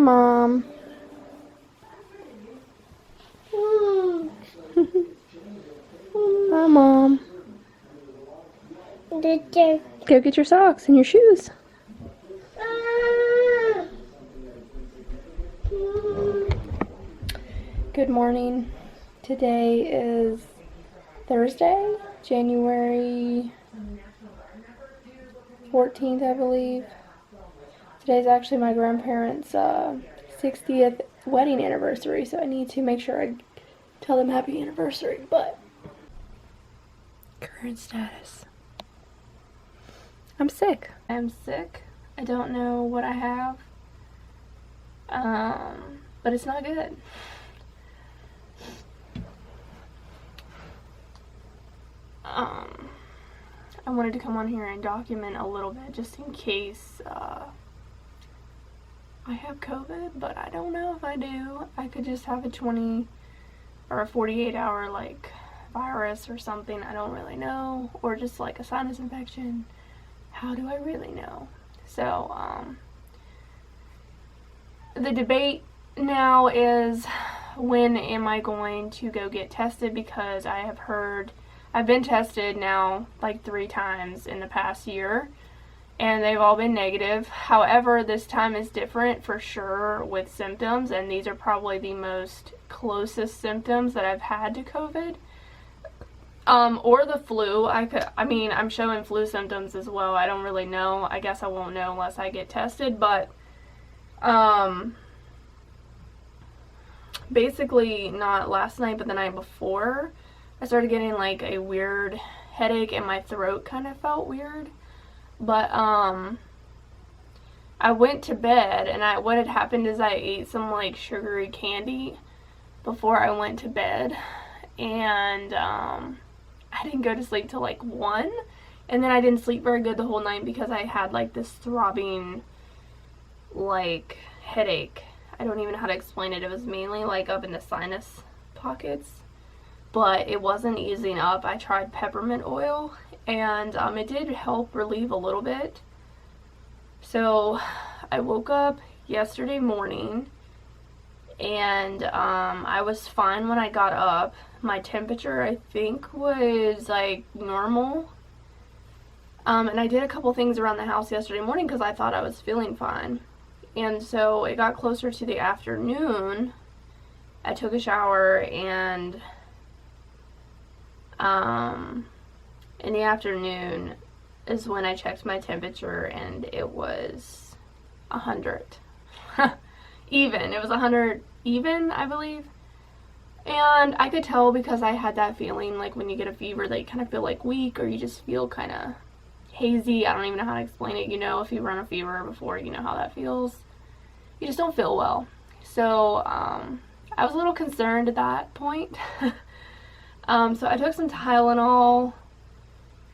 Mom. Hi, Mom. Go get your socks and your shoes. Good morning. Today is Thursday, January 14th, I believe. Today's actually my grandparents' 60th wedding anniversary, so I need to make sure I tell them happy anniversary. But current status. I'm sick. I'm sick. I don't know what I have. But it's not good. I wanted to come on here and document a little bit just in case I have COVID, but I don't know if I do. I could just have a 20 or a 48 hour like virus or something. I don't really know. Or just like a sinus infection. How do I really know? So, the debate now is, when am I going to go get tested? Because I have heard, I've been tested now like 3 times in the past year, and they've all been negative. However, this time is different for sure with symptoms, and these are probably the most closest symptoms that I've had to COVID. Or the flu. I'm showing flu symptoms as well. I don't really know. I guess I won't know unless I get tested, but, basically not last night, but the night before, I started getting like a weird headache and my throat kind of felt weird. But, I went to bed, and what had happened is I ate some like sugary candy before I went to bed, and, I didn't go to sleep till like 1, and then I didn't sleep very good the whole night because I had like this throbbing like headache. I don't even know how to explain it. It was mainly like up in the sinus pockets, but it wasn't easing up. I tried peppermint oil, and it did help relieve a little bit. So I woke up yesterday morning, and I was fine when I got up. My temperature, I think, was like normal. And I did a couple things around the house yesterday morning because I thought I was feeling fine. And so it got closer to the afternoon. I took a shower, and in the afternoon is when I checked my temperature, and it was 100. Even. It was 100 even, I believe. And I could tell because I had that feeling like when you get a fever that you kind of feel like weak, or you just feel kind of hazy. I don't even know how to explain it. You know, if you run a fever before, you know how that feels. You just don't feel well. So I was a little concerned at that point. So I took some Tylenol,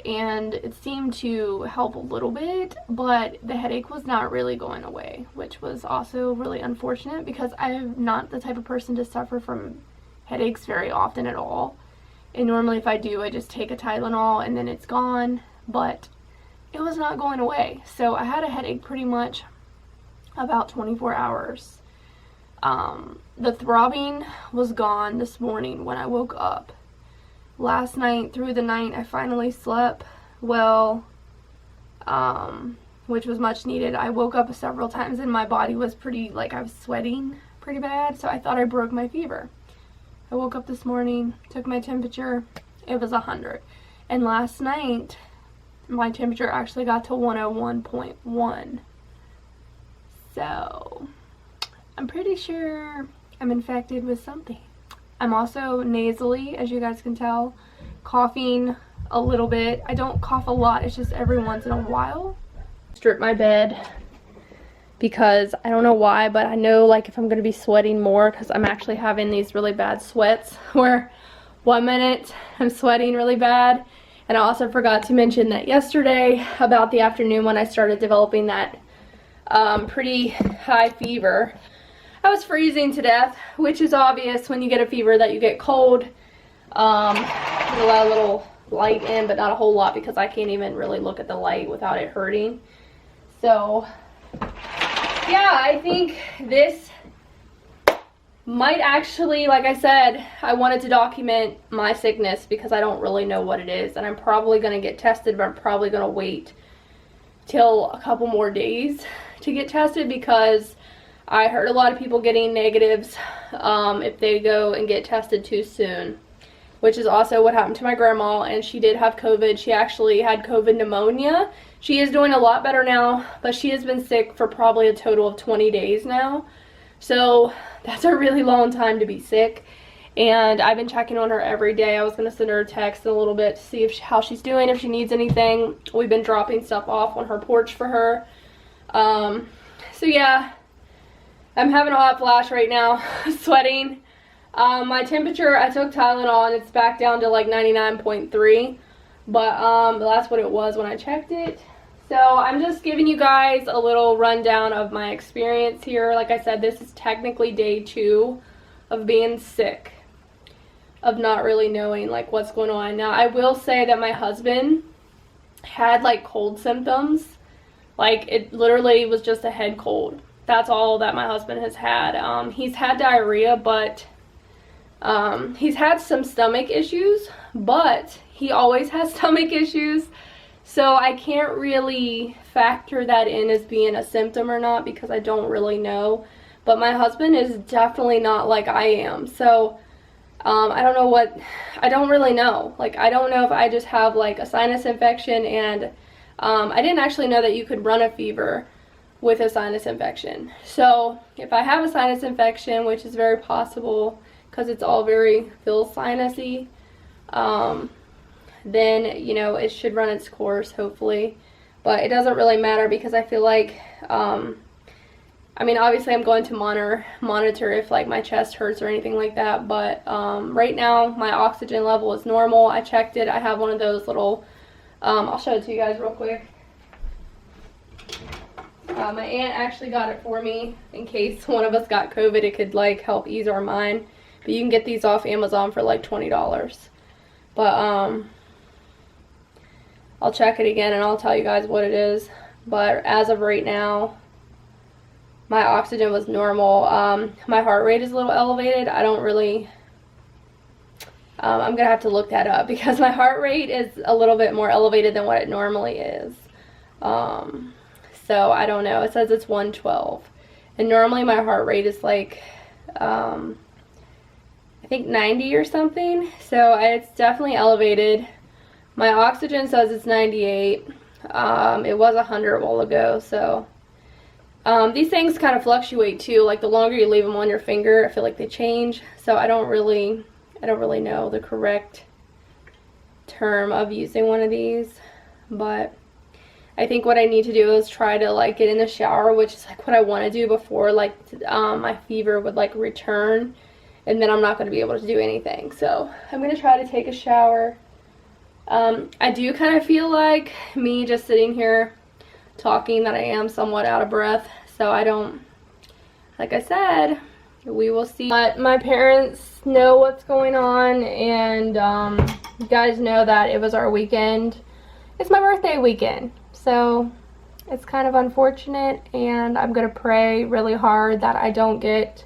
and it seemed to help a little bit, but the headache was not really going away, which was also really unfortunate because I'm not the type of person to suffer from headaches very often at all. And normally if I do, I just take a Tylenol and then it's gone, but it was not going away. So I had a headache pretty much about 24 hours. The throbbing was gone this morning when I woke up. Last night, through the night, I finally slept well, which was much needed. I woke up several times and my body was pretty, like, I was sweating pretty bad, so I thought I broke my fever. I woke up this morning, took my temperature, it was 100. And last night, my temperature actually got to 101.1. So, I'm pretty sure I'm infected with something. I'm also nasally, as you guys can tell, coughing a little bit. I don't cough a lot, it's just every once in a while. Strip my bed because I don't know why, but I know like if I'm going to be sweating more, because I'm actually having these really bad sweats where 1 minute I'm sweating really bad. And I also forgot to mention that yesterday about the afternoon when I started developing that pretty high fever, I was freezing to death, which is obvious when you get a fever that you get cold. There's a lot of little light in, but not a whole lot because I can't even really look at the light without it hurting. So yeah, I think this might actually, like I said, I wanted to document my sickness because I don't really know what it is, and I'm probably going to get tested, but I'm probably going to wait till a couple more days to get tested because I heard a lot of people getting negatives if they go and get tested too soon, which is also what happened to my grandma, and she did have COVID. She actually had COVID pneumonia. She is doing a lot better now, but she has been sick for probably a total of 20 days now. So that's a really long time to be sick, and I've been checking on her every day. I was going to send her a text in a little bit to see if how she's doing, if she needs anything. We've been dropping stuff off on her porch for her. So yeah, I'm having a hot flash right now, sweating. My temperature, I took Tylenol and it's back down to like 99.3, but that's what it was when I checked it. So I'm just giving you guys a little rundown of my experience here. Like I said, this is technically day 2 of being sick, of not really knowing like what's going on. Now I will say that my husband had like cold symptoms. Like it literally was just a head cold. That's all that my husband has had. He's had diarrhea, but he's had some stomach issues, but he always has stomach issues. So I can't really factor that in as being a symptom or not because I don't really know. But my husband is definitely not like I am. So I don't know what, I don't really know. Like I don't know if I just have like a sinus infection, and I didn't actually know that you could run a fever with a sinus infection. So if I have a sinus infection, which is very possible because it's all feels sinusy, then, you know, it should run its course, hopefully. But it doesn't really matter because I feel like, I mean, obviously I'm going to monitor if, like, my chest hurts or anything like that. But right now, my oxygen level is normal. I checked it. I have one of those little, I'll show it to you guys real quick. My aunt actually got it for me in case one of us got COVID. It could, like, help ease our mind. But you can get these off Amazon for, like, $20. But, I'll check it again and I'll tell you guys what it is. But as of right now, my oxygen was normal. My heart rate is a little elevated. I don't really, I'm going to have to look that up because my heart rate is a little bit more elevated than what it normally is. So I don't know. It says it's 112. And normally my heart rate is like, I think 90 or something. So it's definitely elevated. My oxygen says it's 98. It was 100 a while ago, so these things kind of fluctuate too. Like the longer you leave them on your finger, I feel like they change. So I don't really know the correct term of using one of these, but I think what I need to do is try to like get in the shower, which is like what I want to do before like my fever would like return, and then I'm not going to be able to do anything. So I'm going to try to take a shower. I do kind of feel like me just sitting here talking that I am somewhat out of breath, so I don't, like I said, we will see. But my parents know what's going on, and you guys know that it was our weekend. It's my birthday weekend, so it's kind of unfortunate, and I'm going to pray really hard that I don't get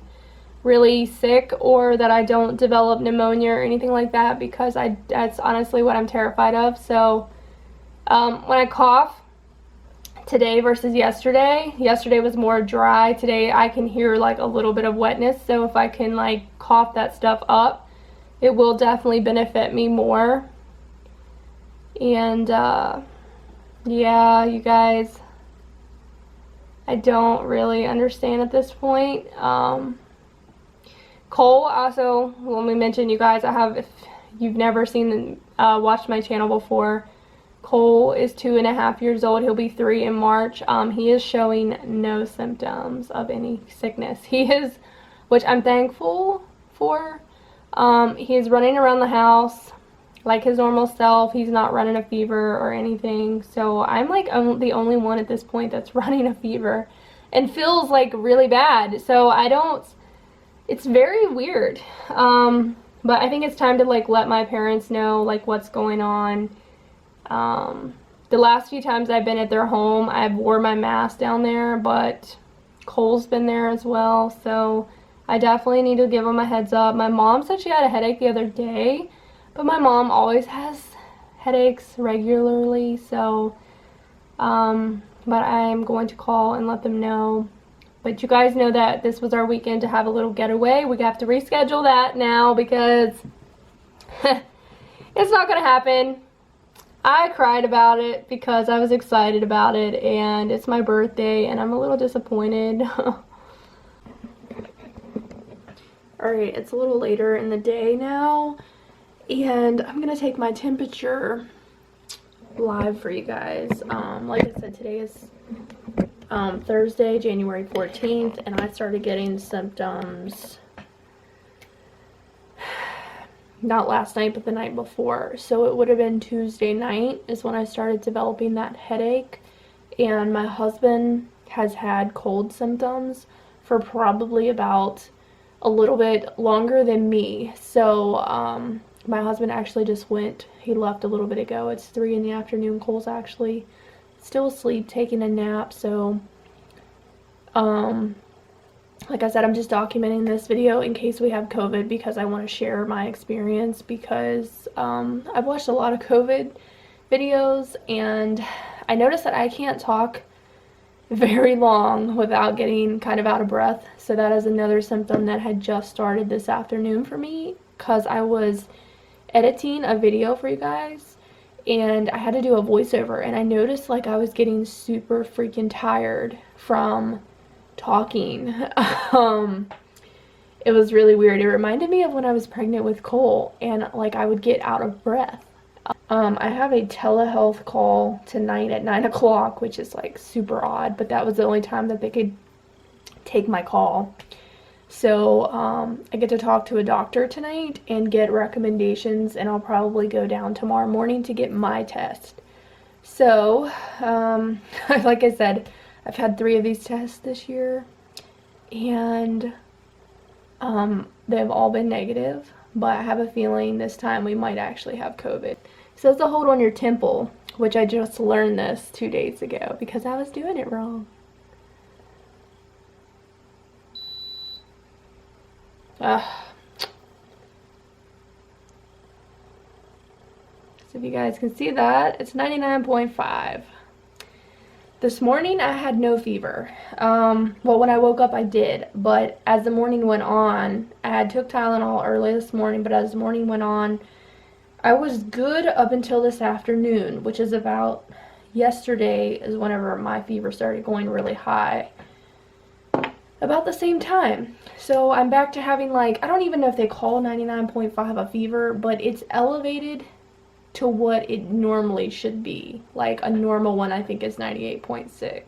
really sick or that I don't develop pneumonia or anything like that, because that's honestly what I'm terrified of. So when I cough today versus yesterday was more dry. Today I can hear like a little bit of wetness, so if I can like cough that stuff up, it will definitely benefit me more. And yeah, you guys, I don't really understand at this point. Cole, also, let me mention, you guys, I have, if you've never seen watched my channel before, Cole is 2.5 years old. He'll be 3 in March. He is showing no symptoms of any sickness. He is, which I'm thankful for. He is running around the house like his normal self. He's not running a fever or anything. So I'm like the only one at this point that's running a fever and feels like really bad. So I don't, it's very weird. But I think it's time to like let my parents know like what's going on. The last few times I've been at their home, I've wore my mask down there, but Cole's been there as well, so I definitely need to give him a heads up. My mom said she had a headache the other day, but my mom always has headaches regularly, so but I'm going to call and let them know. But you guys know that this was our weekend to have a little getaway. We have to reschedule that now because it's not gonna happen. I cried about it because I was excited about it, and it's my birthday and I'm a little disappointed. Alright, it's a little later in the day now, and I'm gonna take my temperature live for you guys. Like I said, today is Thursday, January 14th, and I started getting symptoms not last night, but the night before. So it would have been Tuesday night is when I started developing that headache, and my husband has had cold symptoms for probably about a little bit longer than me. So my husband actually just went, he left a little bit ago. It's 3 in the afternoon. Cole's actually still asleep, taking a nap. So like I said, I'm just documenting this video in case we have COVID because I want to share my experience, because I've watched a lot of COVID videos and I noticed that I can't talk very long without getting kind of out of breath. So that is another symptom that had just started this afternoon for me, because I was editing a video for you guys and I had to do a voiceover, and I noticed like I was getting super freaking tired from talking. It was really weird. It reminded me of when I was pregnant with Cole, and like I would get out of breath. I have a telehealth call tonight at 9 o'clock, which is like super odd, but that was the only time that they could take my call. So I get to talk to a doctor tonight and get recommendations, and I'll probably go down tomorrow morning to get my test. So like I said, I've had 3 of these tests this year, and they've all been negative, but I have a feeling this time we might actually have COVID. So it's a hold on your temple, which I just learned this 2 days ago because I was doing it wrong. So if you guys can see that, it's 99.5. This morning I had no fever. Well, when I woke up I did, but as the morning went on, I had took Tylenol early this morning, but as the morning went on, I was good up until this afternoon, which is about yesterday is whenever my fever started going really high. About the same time. So I'm back to having, like, I don't even know if they call 99.5 a fever, but it's elevated to what it normally should be. Like a normal one I think is 98.6.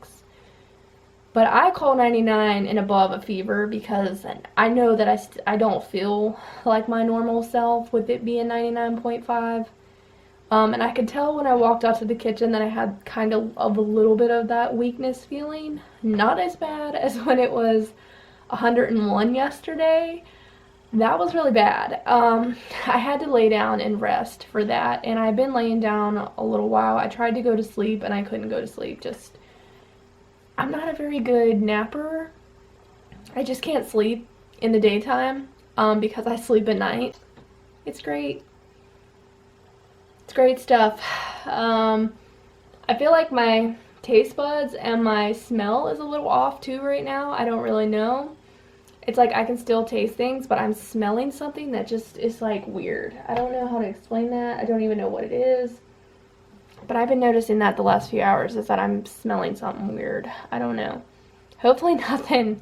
But I call 99 and above a fever because I know that I don't feel like my normal self with it being 99.5. And I could tell when I walked out to the kitchen that I had kind of a little bit of that weakness feeling. Not as bad as when it was 101 yesterday. That was really bad. I had to lay down and rest for that, and I've been laying down a little while. I tried to go to sleep and I couldn't go to sleep. I'm not a very good napper. I just can't sleep in the daytime because I sleep at night. It's great. It's great stuff. I feel like my taste buds and my smell is a little off too right now. I don't really know. It's like I can still taste things, but I'm smelling something that just is like weird. I don't know how to explain that. I don't even know what it is. But I've been noticing that the last few hours is that I'm smelling something weird. I don't know. Hopefully nothing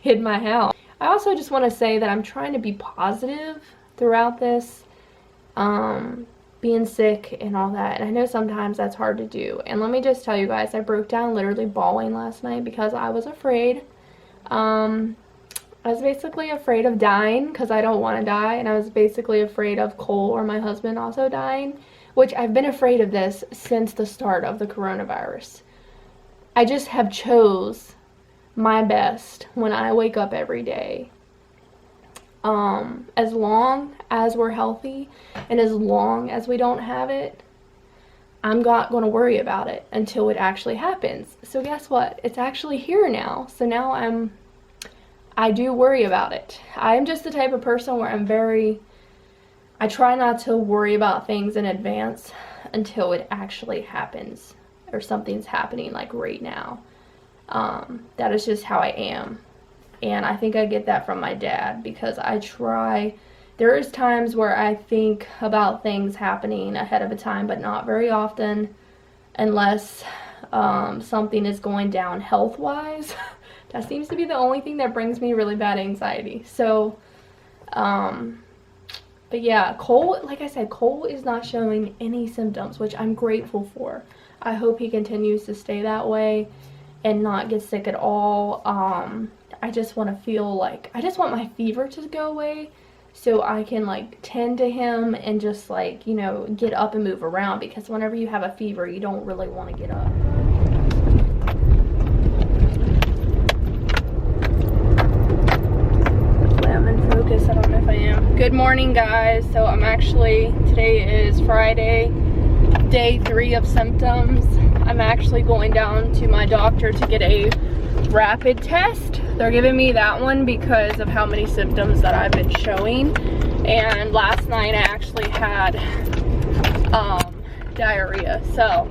hit my house. I also just want to say that I'm trying to be positive throughout this. Being sick and all that. And I know sometimes that's hard to do. And let me just tell you guys, I broke down literally bawling last night because I was afraid. I was basically afraid of dying because I don't want to die, and I was basically afraid of Cole or my husband also dying, which I've been afraid of this since the start of the coronavirus. I just have chose my best when I wake up every day. As long as we're healthy and as long as we don't have it, I'm not going to worry about it until it actually happens. So guess what? It's actually here now. So now I do worry about it. I'm just the type of person where I try not to worry about things in advance until it actually happens or something's happening like right now. That is just how I am. And I think I get that from my dad, because there is times where I think about things happening ahead of a time, but not very often, unless something is going down health-wise. That seems to be the only thing that brings me really bad anxiety. So, but yeah, Cole, like I said, Cole is not showing any symptoms, which I'm grateful for. I hope he continues to stay that way and not get sick at all. I just want to feel like, I just want my fever to go away so I can like tend to him and just like, you know, get up and move around, because whenever you have a fever, you don't really want to get up. Hopefully I'm in focus. I don't know if I am. Good morning, guys. So today is Friday, day 3 of symptoms. I'm actually going down to my doctor to get a rapid test. They're giving me that one because of how many symptoms that I've been showing. And last night I actually had diarrhea. So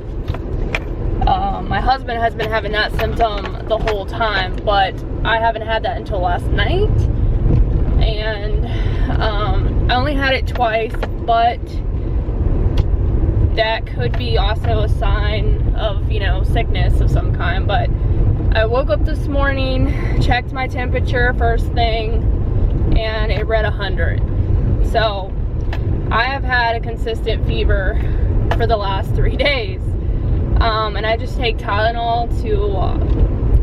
my husband has been having that symptom the whole time, but I haven't had that until last night. And I only had it twice, but that could be also a sign of, you know, sickness of some kind. But I woke up this morning, checked my temperature first thing, and it read 100. So I have had a consistent fever for the last 3 days. And I just take Tylenol to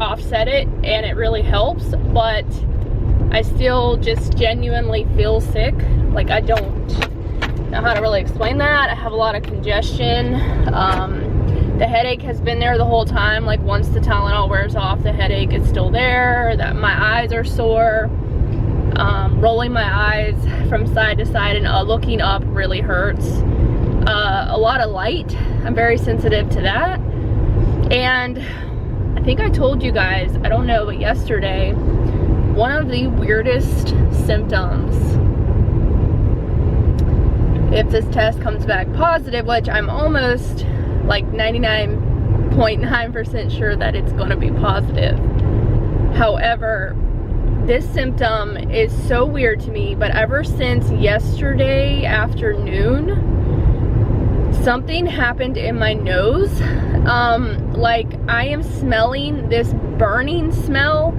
offset it, and it really helps, but I still just genuinely feel sick. Like, I don't know how to really explain that. I have a lot of congestion. The headache has been there the whole time. Like, once the Tylenol wears off, the headache is still there. That my eyes are sore. Rolling my eyes from side to side and looking up really hurts. A lot of light. I'm very sensitive to that. And I think I told you guys, I don't know, but yesterday, one of the weirdest symptoms, if this test comes back positive, which I'm almost like 99.9% sure that it's going to be positive. However, this symptom is so weird to me, but ever since yesterday afternoon, something happened in my nose. Like, I am smelling this burning smell,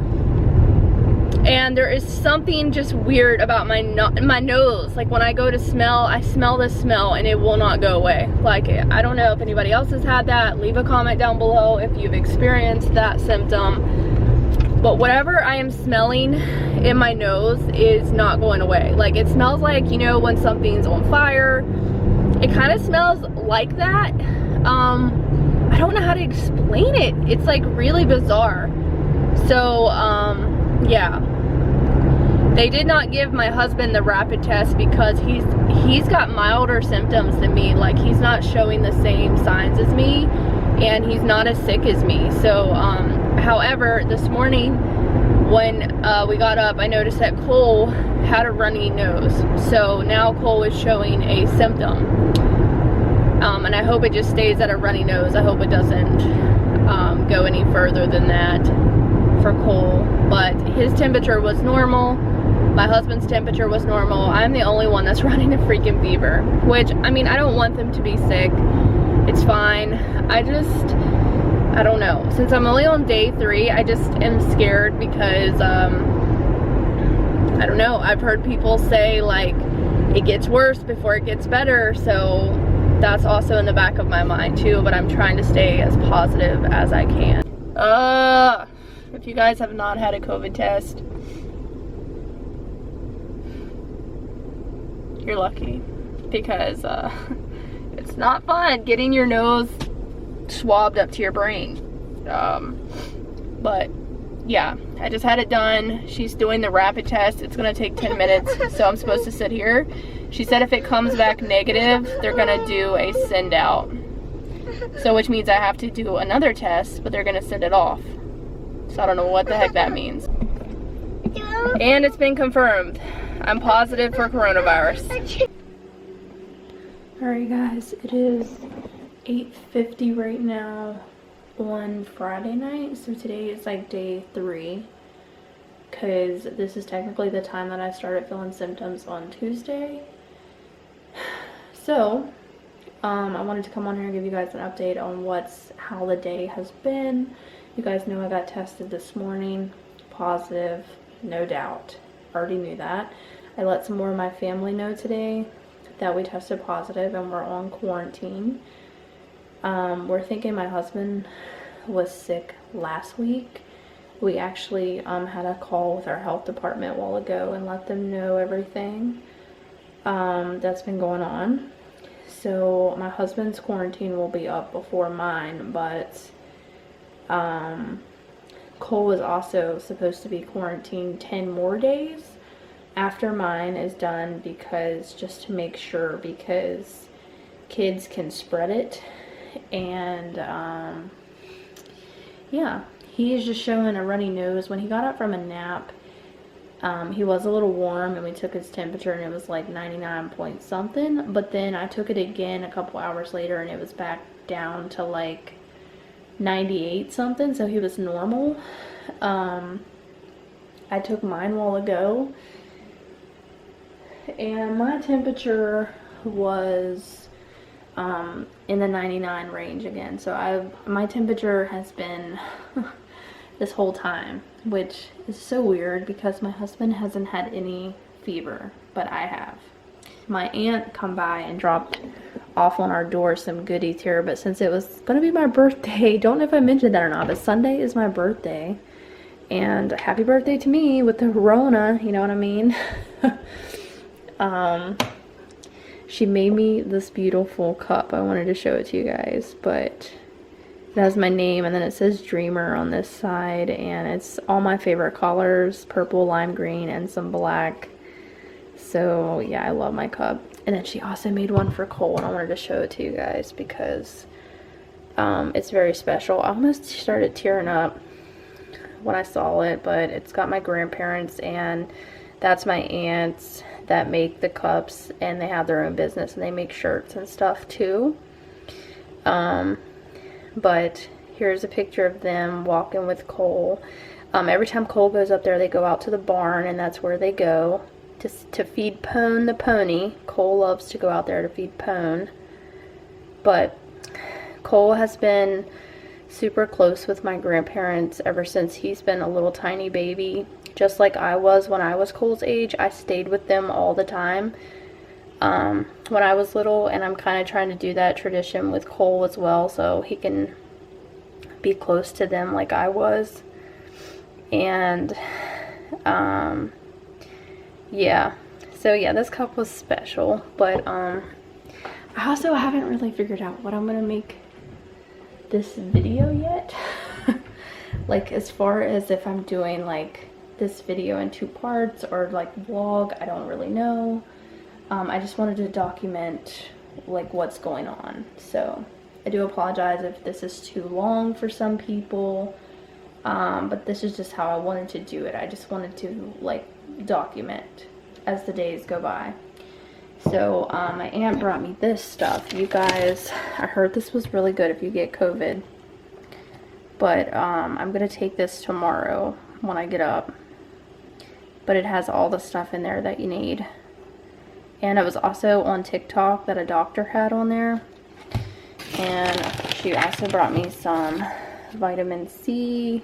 and there is something just weird about my nose. Like, when I go to smell, I smell this smell and it will not go away. Like, I don't know if anybody else has had that. Leave a comment down below if you've experienced that symptom. But whatever I am smelling in my nose is not going away. Like, it smells like, you know, when something's on fire. It kind of smells like that. I don't know how to explain it. It's like really bizarre. So, yeah. They did not give my husband the rapid test because he's got milder symptoms than me. Like, he's not showing the same signs as me, and he's not as sick as me. So, however, this morning when we got up, I noticed that Cole had a runny nose. So now Cole is showing a symptom. And I hope it just stays at a runny nose. I hope it doesn't go any further than that for Cole. But his temperature was normal. My husband's temperature was normal. I'm the only one that's running a freaking fever, which, I mean, I don't want them to be sick. It's fine. I don't know. Since I'm only on day 3, I just am scared because, I don't know. I've heard people say, like, it gets worse before it gets better. So that's also in the back of my mind too, but I'm trying to stay as positive as I can. If you guys have not had a COVID test, you're lucky, because it's not fun getting your nose swabbed up to your brain. But yeah, I just had it done. She's doing the rapid test. It's gonna take 10 minutes, so I'm supposed to sit here. She said if it comes back negative, they're gonna do a send out. So which means I have to do another test, but they're gonna send it off. So I don't know what the heck that means. And it's been confirmed. I'm positive for coronavirus. Alright guys, it is 8:50 right now on Friday night. So today is like day 3. Because this is technically the time that I started feeling symptoms on Tuesday. So, I wanted to come on here and give you guys an update on how the day has been. You guys know I got tested this morning. Positive, no doubt. Already knew that. I let some more of my family know today that we tested positive and we're on quarantine. We're thinking my husband was sick last week. We actually had a call with our health department a while ago and let them know everything that's been going on. So my husband's quarantine will be up before mine, but Cole is also supposed to be quarantined 10 more days after mine is done, because just to make sure, because kids can spread it. And yeah, he is just showing a runny nose. When he got up from a nap, he was a little warm and we took his temperature and it was like 99 point something, but then I took it again a couple hours later and it was back down to like 98 something, so he was normal. I took mine a while ago and my temperature was in the 99 range again. So my temperature has been this whole time, which is so weird because my husband hasn't had any fever, but I have. My aunt come by and dropped off on our door some goodies here, but since it was going to be my birthday, don't know if I mentioned that or not, but Sunday is my birthday, and happy birthday to me with the Rona, you know what I mean? She made me this beautiful cup. I wanted to show it to you guys, but it has my name and then it says Dreamer on this side, and it's all my favorite colors, purple, lime green, and some black. So yeah, I love my cup. And then she also made one for Cole, and I wanted to show it to you guys because it's very special. I almost started tearing up when I saw it, but it's got my grandparents, and that's my aunts that make the cups, and they have their own business and they make shirts and stuff too. But here's a picture of them walking with Cole. Every time Cole goes up there, they go out to the barn, and that's where they go to feed Pone the pony. Cole loves to go out there to feed Pone. But Cole has been super close with my grandparents ever since he's been a little tiny baby. Just like I was when I was Cole's age, I stayed with them all the time when I was little, and I'm kind of trying to do that tradition with Cole as well, so he can be close to them like I was. And yeah, so yeah, this cup was special, but I also haven't really figured out what I'm gonna make this video yet. Like, as far as if I'm doing like this video in 2 parts or like vlog, I don't really know. I just wanted to document like what's going on, so I do apologize if this is too long for some people, but this is just how I wanted to do it. I just wanted to like document as the days go by. So my aunt brought me this stuff. You guys, I heard this was really good if you get COVID, but I'm gonna take this tomorrow when I get up. But it has all the stuff in there that you need. And it was also on TikTok that a doctor had on there. And she also brought me some vitamin C.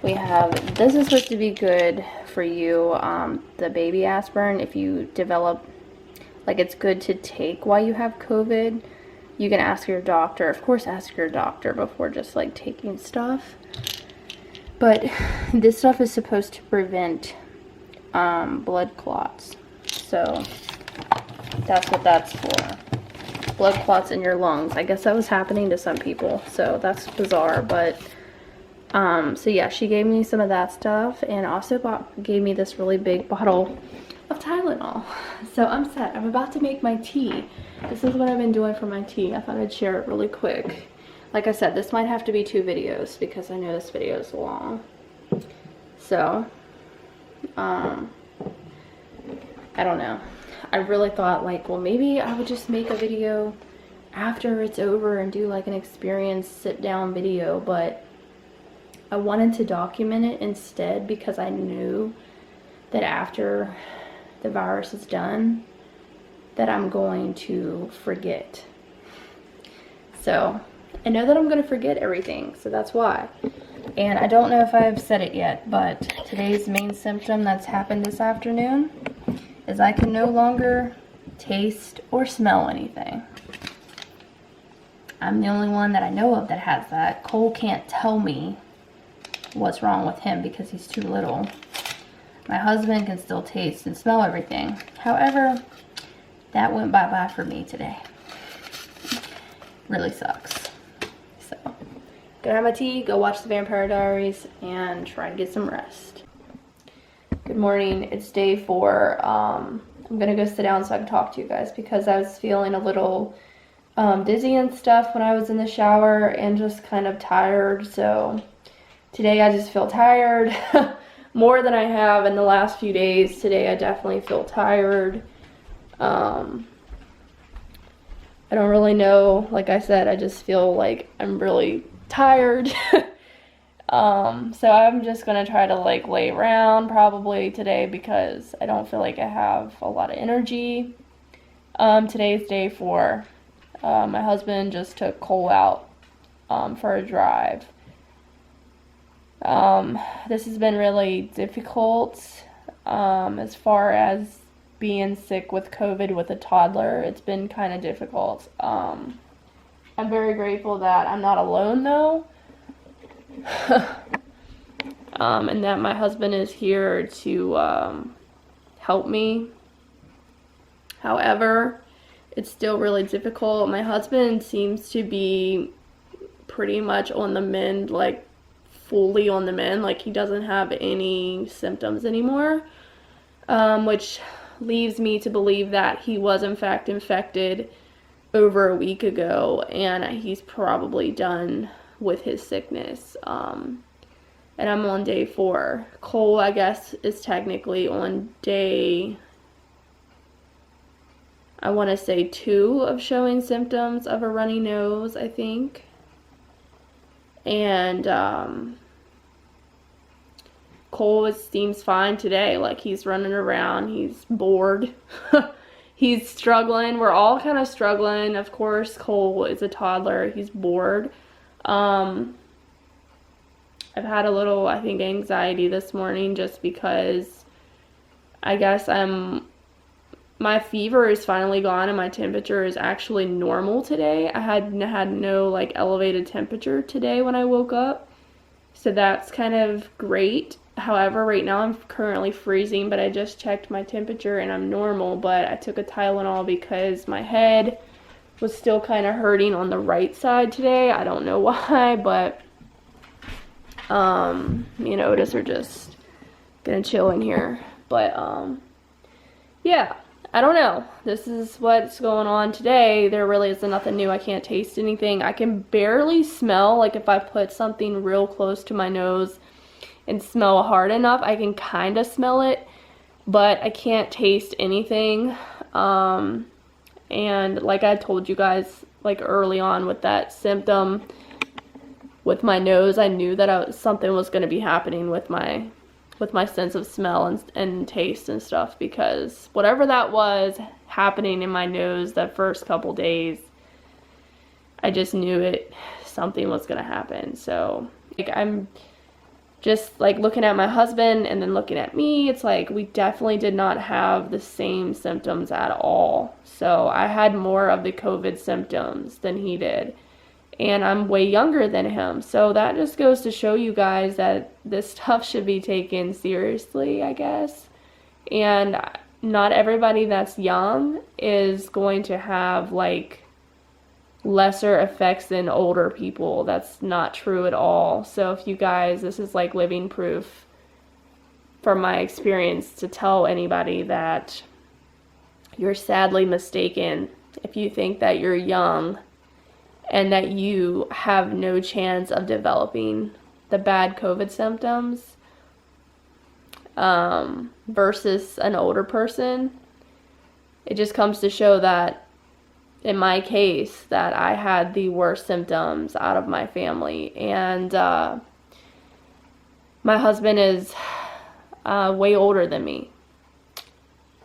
We have, this is supposed to be good for you, the baby aspirin. If you develop, like, it's good to take while you have COVID. You can ask your doctor. Of course, ask your doctor before just like taking stuff. But this stuff is supposed to prevent blood clots. So that's what that's for. Blood clots in your lungs. I guess that was happening to some people, so that's bizarre. But so yeah, she gave me some of that stuff, and also gave me this really big bottle of Tylenol. So I'm set. I'm about to make my tea. This is what I've been doing for my tea. I thought I'd share it really quick. Like I said, this might have to be 2 videos because I know this video is long. So, I don't know. I really thought like, well, maybe I would just make a video after it's over and do like an experience sit down video, but I wanted to document it instead because I knew that after the virus is done that I'm going to forget. So I know that I'm going to forget everything, so that's why. And I don't know if I've said it yet, but today's main symptom that's happened this afternoon is I can no longer taste or smell anything. I'm the only one that I know of that has that. Cole can't tell me what's wrong with him because he's too little. My husband can still taste and smell everything. However, that went bye-bye for me today. Really sucks. So, gonna have my tea, go watch the Vampire Diaries, and try to get some rest. Good morning. It's day 4. I'm gonna go sit down so I can talk to you guys because I was feeling a little dizzy and stuff when I was in the shower and just kind of tired. So today I just feel tired more than I have in the last few days. Today I definitely feel tired. I don't really know. Like I said, I just feel like I'm really tired. So I'm just gonna try to like lay around probably today because I don't feel like I have a lot of energy. Today's day 4. My husband just took Cole out for a drive. This has been really difficult as far as being sick with COVID with a toddler. It's been kind of difficult. I'm very grateful that I'm not alone though. And that my husband is here to help me. However, it's still really difficult. My husband seems to be pretty much on the mend, like fully on the mend, like he doesn't have any symptoms anymore, which leaves me to believe that he was in fact infected over a week ago and he's probably done with his sickness. And I'm on day 4. Cole, I guess, is technically on day, I want to say 2 of showing symptoms of a runny nose, I think. And Cole seems fine today. Like he's running around, he's bored. He's struggling. We're all kind of struggling. Of course, Cole is a toddler. He's bored. I've had a little, I think, anxiety this morning just because I guess my fever is finally gone and my temperature is actually normal today. I had no like elevated temperature today when I woke up. So that's kind of great. However, right now I'm currently freezing, but I just checked my temperature and I'm normal, but I took a Tylenol because my head was still kind of hurting on the right side today. I don't know why, but me and Otis are just gonna chill in here. But yeah, I don't know. This is what's going on today. There really isn't nothing new. I can't taste anything. I can barely smell. Like if I put something real close to my nose and smell hard enough, I can kind of smell it, but I can't taste anything. And like I told you guys, like early on with that symptom with my nose, I knew that something was going to be happening with my sense of smell and taste and stuff, because whatever that was happening in my nose that first couple days, I just knew something was going to happen. So like I'm just like looking at my husband and then looking at me, it's like we definitely did not have the same symptoms at all. So I had more of the COVID symptoms than he did. And I'm way younger than him. So that just goes to show you guys that this stuff should be taken seriously, I guess. And not everybody that's young is going to have like lesser effects than older people. That's not true at all. So if you guys, this is like living proof from my experience to tell anybody that you're sadly mistaken if you think that you're young and that you have no chance of developing the bad COVID symptoms versus an older person. It just comes to show that in my case that I had the worst symptoms out of my family. And my husband is way older than me,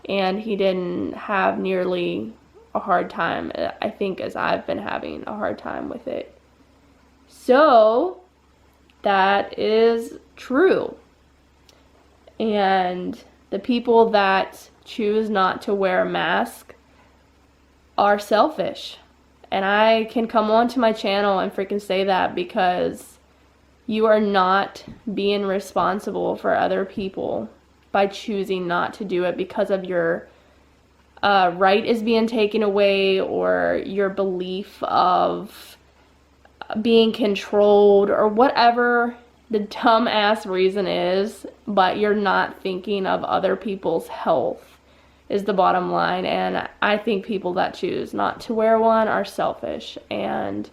and he didn't have nearly a hard time, I think, as I've been having a hard time with it. So that is true. And the people that choose not to wear a mask are selfish. And I can come onto my channel and freaking say that, because you are not being responsible for other people by choosing not to do it because of your right is being taken away, or your belief of being controlled, or whatever the dumb ass reason is, but you're not thinking of other people's health is the bottom line. And I think people that choose not to wear one are selfish. And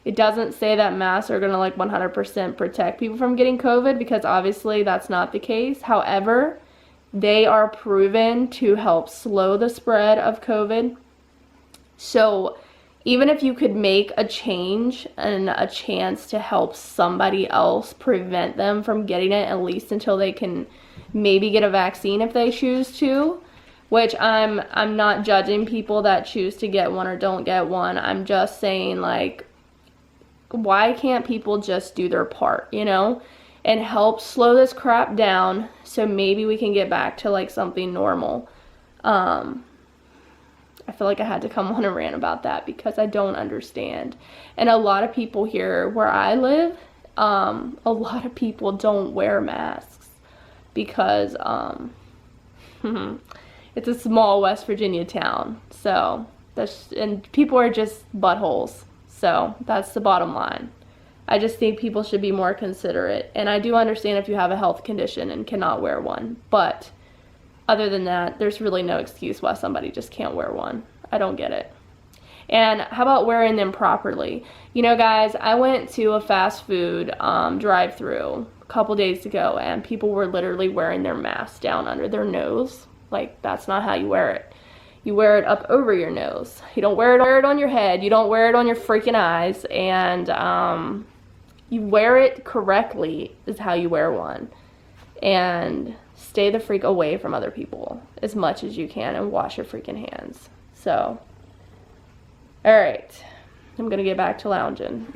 it doesn't say that masks are going to like 100% protect people from getting COVID, because obviously that's not the case. However, they are proven to help slow the spread of COVID. So even if you could make a change and a chance to help somebody else prevent them from getting it, at least until they can maybe get a vaccine if they choose to, which I'm not judging people that choose to get one or don't get one. I'm just saying, like, why can't people just do their part, you know, and help slow this crap down so maybe we can get back to like something normal. I feel like I had to come on and rant about that because I don't understand. And a lot of people here where I live, a lot of people don't wear masks because it's a small West Virginia town. So and people are just buttholes. So that's the bottom line. I just think people should be more considerate. And I do understand if you have a health condition and cannot wear one. But other than that, there's really no excuse why somebody just can't wear one. I don't get it. And how about wearing them properly? You know, guys, I went to a fast food drive-thru a couple days ago, and people were literally wearing their masks down under their nose. Like, that's not how you wear it. You wear it up over your nose. You don't wear it on your head. You don't wear it on your freaking eyes. And you wear it correctly is how you wear one. And stay the freak away from other people as much as you can and wash your freaking hands. So, all right. I'm going to get back to lounging.